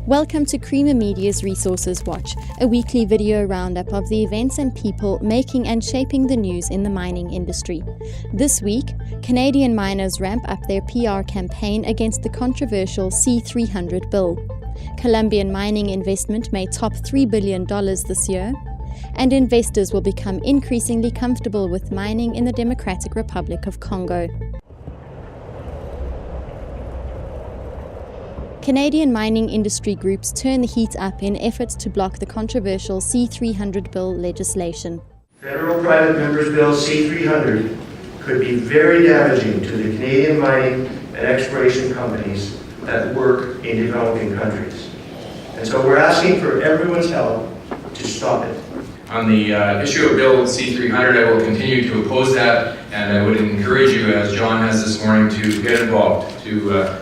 Welcome to Creamer Media's Resources Watch, a weekly video roundup of the events and people making and shaping the news in the mining industry. This week, Canadian miners ramp up their PR campaign against the controversial C300 bill. Colombian mining investment may top $3 billion this year, and investors will become increasingly comfortable with mining in the Democratic Republic of Congo. Canadian mining industry groups turn the heat up in efforts to block the controversial C300 bill legislation. Federal Private Members Bill C300 could be very damaging to the Canadian mining and exploration companies that work in developing countries. And so we're asking for everyone's help to stop it. On the issue of Bill C300, I will continue to oppose that, and I would encourage you, as John has this morning, to get involved, to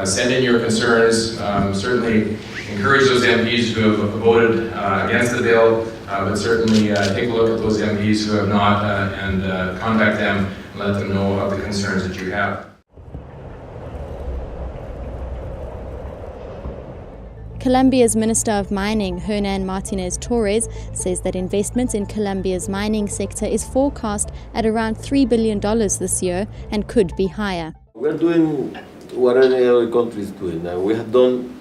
send in your concerns. Certainly encourage those MPs who have voted against the bill, but certainly take a look at those MPs who have not and contact them and let them know of the concerns that you have. Colombia's Minister of Mining, Hernan Martinez Torres, says that investment in Colombia's mining sector is forecast at around $3 billion this year and could be higher. We're doing what any other country is doing, and we have done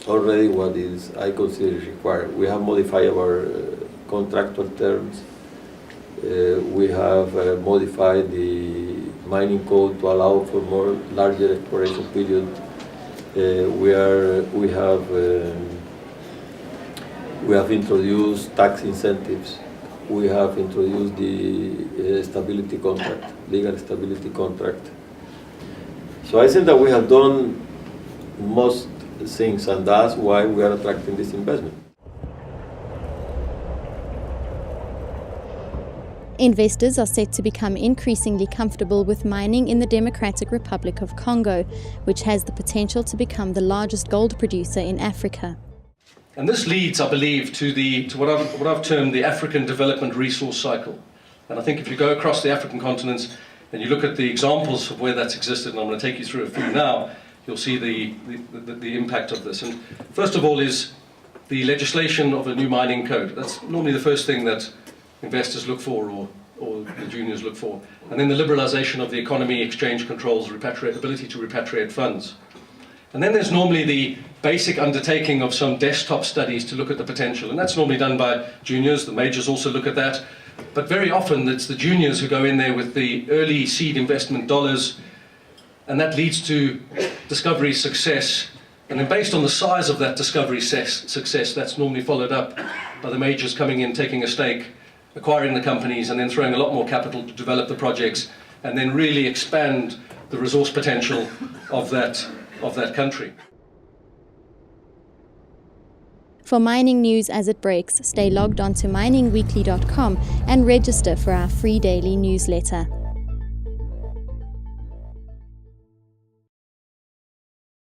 already what is, I consider, required. We have modified our contractual terms. We have modified the mining code to allow for larger exploration period. We have introduced tax incentives. We have introduced the stability contract, legal stability contract. So I think that we have done most things, and that's why we are attracting this investment. Investors are set to become increasingly comfortable with mining in the Democratic Republic of Congo, which has the potential to become the largest gold producer in Africa. And this leads, I believe, to what I've termed the African development resource cycle. And I think if you go across the African continent and you look at the examples of where that's existed, and I'm going to take you through a few now, you'll see the impact of this. And first of all is the legislation of a new mining code. That's normally the first thing that investors look for, or the juniors look for. And then the liberalization of the economy, exchange controls, ability to repatriate funds. And then there's normally the basic undertaking of some desktop studies to look at the potential. And that's normally done by juniors. The majors also look at that. But very often it's the juniors who go in there with the early seed investment dollars, and that leads to discovery success. And then based on the size of that discovery success, that's normally followed up by the majors coming in, taking a stake, acquiring the companies, and then throwing a lot more capital to develop the projects, and then really expand the resource potential of that country. For mining news as it breaks, stay logged on to miningweekly.com and register for our free daily newsletter.